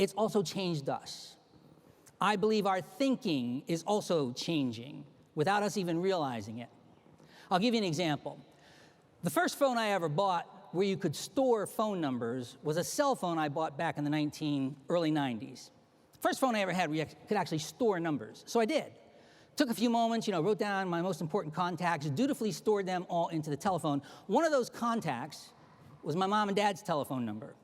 it's also changed us. I believe our thinking is also changing without us even realizing it. I'll give you an example. The first phone I ever bought where you could store phone numbers was a cell phone I bought back in the early 90s. First phone I ever had where you could actually store numbers. So I did. Took a few moments, wrote down my most important contacts, dutifully stored them all into the telephone. One of those contacts was my mom and dad's telephone number.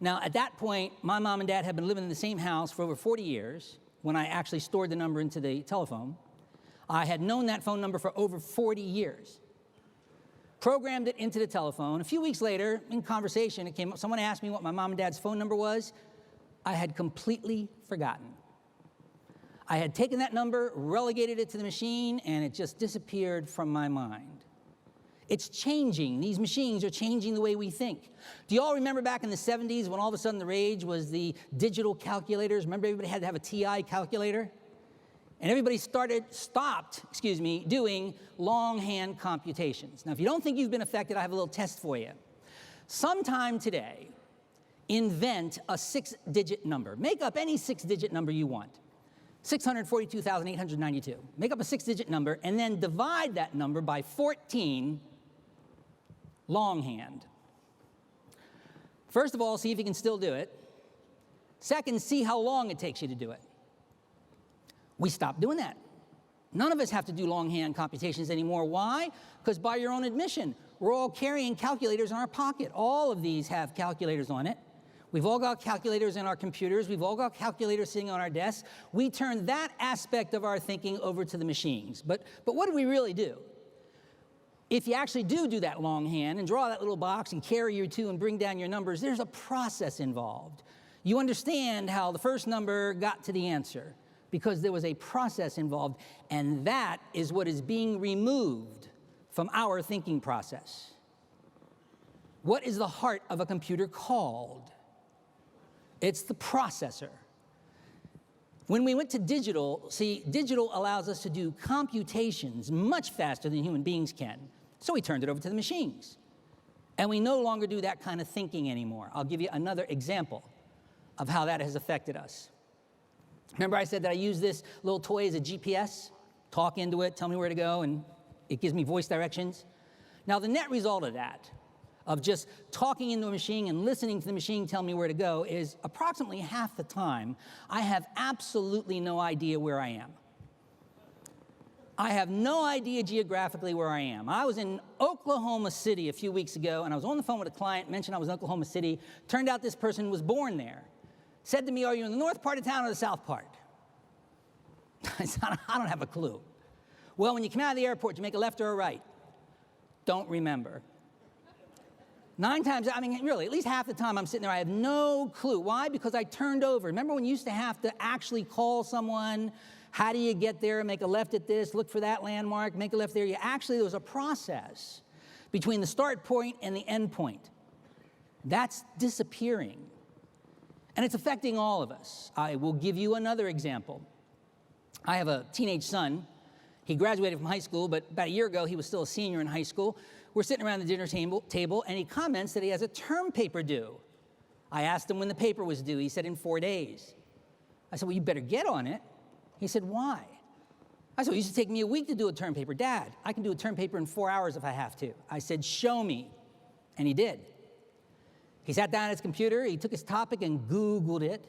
Now, at that point, my mom and dad had been living in the same house for over 40 years when I actually stored the number into the telephone. I had known that phone number for over 40 years. Programmed it into the telephone. A few weeks later, in conversation, it came up. Someone asked me what my mom and dad's phone number was. I had completely forgotten. I had taken that number, relegated it to the machine, and it just disappeared from my mind. It's changing. These machines are changing the way we think. Do you all remember back in the 70s when all of a sudden the rage was the digital calculators? Remember everybody had to have a TI calculator? And everybody stopped doing longhand computations. Now, if you don't think you've been affected, I have a little test for you. Sometime today, invent a 6-digit number. Make up any 6-digit number you want. 642,892. Make up a 6-digit number, and then divide that number by 14 longhand. First of all, see if you can still do it. Second, see how long it takes you to do it. We stopped doing that. None of us have to do longhand computations anymore. Why? Because by your own admission, we're all carrying calculators in our pocket. All of these have calculators on it. We've all got calculators in our computers. We've all got calculators sitting on our desks. We turn that aspect of our thinking over to the machines. But what do we really do? If you actually do that longhand and draw that little box and carry your two and bring down your numbers, there's a process involved. You understand how the first number got to the answer because there was a process involved, and that is what is being removed from our thinking process. What is the heart of a computer called? It's the processor. When we went to digital, see, digital allows us to do computations much faster than human beings can. So we turned it over to the machines. And we no longer do that kind of thinking anymore. I'll give you another example of how that has affected us. Remember I said that I use this little toy as a GPS? Talk into it, tell me where to go, and it gives me voice directions. Now, the net result of that, of just talking into a machine and listening to the machine tell me where to go, is approximately half the time I have absolutely no idea where I am. I have no idea geographically where I am. I was in Oklahoma City a few weeks ago, and I was on the phone with a client, mentioned I was in Oklahoma City. Turned out this person was born there. Said to me, "Are you in the north part of town or the south part?" I said, "I don't have a clue." "Well, when you come out of the airport, you make a left or a right?" "Don't remember." 9 times, really, at least half the time I'm sitting there, I have no clue. Why? Because I turned over. Remember when you used to have to actually call someone? How do you get there? Make a left at this, look for that landmark, make a left there. There was a process between the start point and the end point. That's disappearing. And it's affecting all of us. I will give you another example. I have a teenage son. He graduated from high school, but about a year ago, he was still a senior in high school. We're sitting around the dinner table, and he comments that he has a term paper due. I asked him when the paper was due. He said, in 4 days. I said, "Well, you better get on it." He said, "Why?" I said, "Well, it used to take me a week to do a term paper." "Dad, I can do a term paper in 4 hours if I have to." I said, "Show me." And he did. He sat down at his computer, he took his topic and Googled it.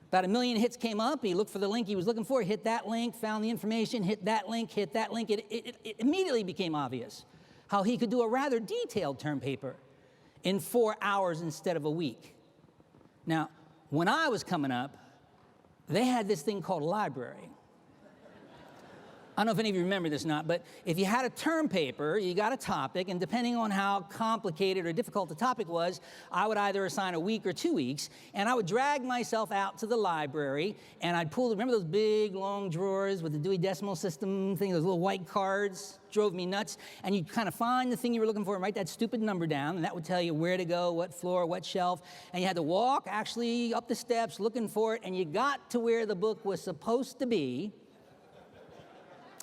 About 1 million hits came up. He looked for the link he was looking for, hit that link, found the information, hit that link, hit that link. It immediately became obvious how he could do a rather detailed term paper in 4 hours instead of a week. Now, when I was coming up, they had this thing called a library. I don't know if any of you remember this or not, but if you had a term paper, you got a topic, and depending on how complicated or difficult the topic was, I would either assign a week or 2 weeks, and I would drag myself out to the library, and I'd pull, remember those big, long drawers with the Dewey Decimal System thing, those little white cards? Drove me nuts. And you'd kind of find the thing you were looking for and write that stupid number down, and that would tell you where to go, what floor, what shelf, and you had to walk actually up the steps looking for it, and you got to where the book was supposed to be.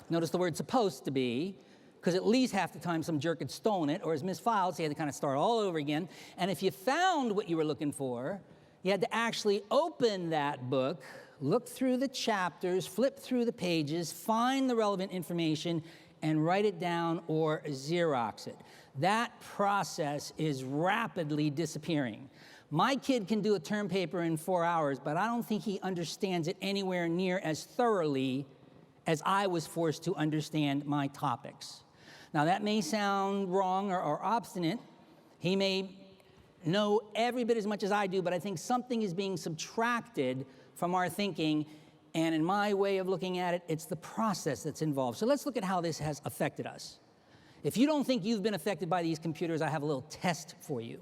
Notice the word "supposed to be," because at least half the time some jerk had stolen it or was misfiled, so you had to kind of start all over again. And if you found what you were looking for, You had to actually open that book, look through the chapters, flip through the pages, find the relevant information, and write it down or Xerox it. That process is rapidly disappearing. My kid can do a term paper in 4 hours, but I don't think he understands it anywhere near as thoroughly as I was forced to understand my topics. Now, that may sound wrong or obstinate. He may know every bit as much as I do, but I think something is being subtracted from our thinking, and in my way of looking at it, it's the process that's involved. So let's look at how this has affected us. If you don't think you've been affected by these computers, I have a little test for you.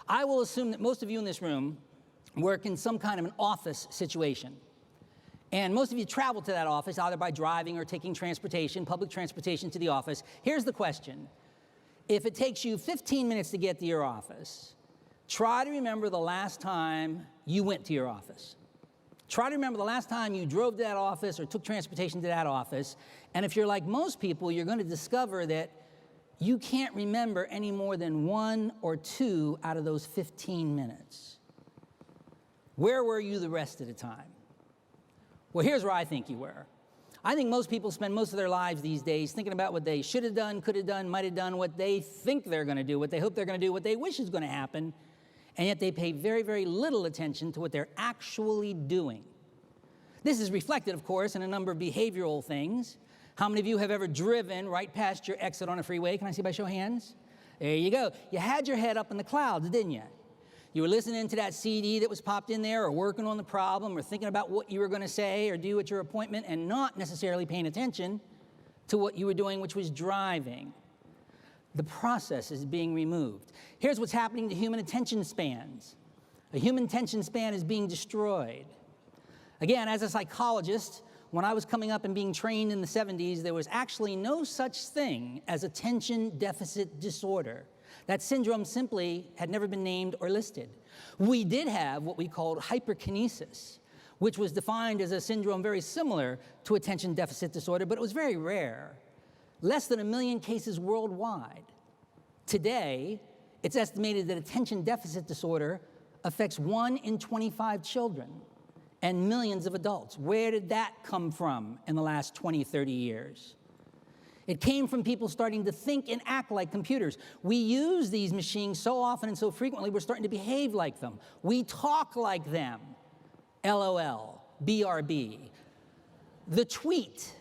I will assume that most of you in this room work in some kind of an office situation. And most of you travel to that office either by driving or taking transportation, public transportation to the office. Here's the question. If it takes you 15 minutes to get to your office, try to remember the last time you went to your office. Try to remember the last time you drove to that office or took transportation to that office. And if you're like most people, you're going to discover that you can't remember any more than 1 or 2 out of those 15 minutes. Where were you the rest of the time? Well, here's where I think you were. I think most people spend most of their lives these days thinking about what they should have done, could have done, might have done, what they think they're going to do, what they hope they're going to do, what they wish is going to happen, and yet they pay very, very little attention to what they're actually doing. This is reflected, of course, in a number of behavioral things. How many of you have ever driven right past your exit on a freeway? Can I see by show of hands? There you go. You had your head up in the clouds, didn't you? You were listening to that CD that was popped in there, or working on the problem, or thinking about what you were going to say or do at your appointment, and not necessarily paying attention to what you were doing, which was driving. The process is being removed. Here's what's happening to human attention spans. A human attention span is being destroyed. Again, as a psychologist, when I was coming up and being trained in the 70s, there was actually no such thing as attention deficit disorder. That syndrome simply had never been named or listed. We did have what we called hyperkinesis, which was defined as a syndrome very similar to attention deficit disorder, but it was very rare. Less than 1 million cases worldwide. Today, it's estimated that attention deficit disorder affects 1 in 25 children and millions of adults. Where did that come from in the last 20, 30 years? It came from people starting to think and act like computers. We use these machines so often and so frequently, we're starting to behave like them. We talk like them. LOL, BRB. The tweet,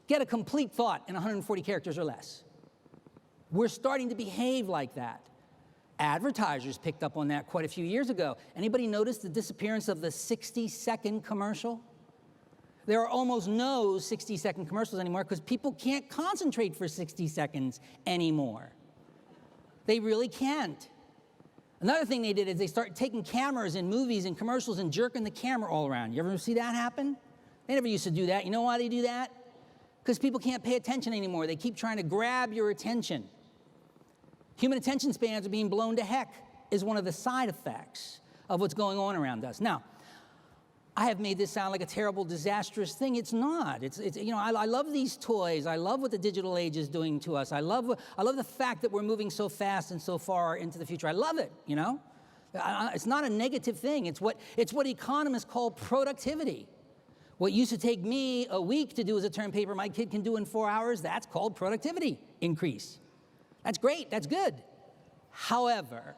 get a complete thought in 140 characters or less. We're starting to behave like that. Advertisers picked up on that quite a few years ago. Anybody notice the disappearance of the 60-second commercial? There are almost no 60-second commercials anymore because people can't concentrate for 60 seconds anymore. They really can't. Another thing they did is they started taking cameras in movies and commercials and jerking the camera all around. You ever see that happen? They never used to do that. You know why they do that? Because people can't pay attention anymore. They keep trying to grab your attention. Human attention spans are being blown to heck is one of the side effects of what's going on around us. Now, I have made this sound like a terrible, disastrous thing. It's not. It's you know, I love these toys. I love what the digital age is doing to us. I love the fact that we're moving so fast and so far into the future. I love it, you know? It's not a negative thing. It's what economists call productivity. What used to take me a week to do as a term paper, my kid can do in 4 hours. That's called productivity increase. That's great. That's good. However,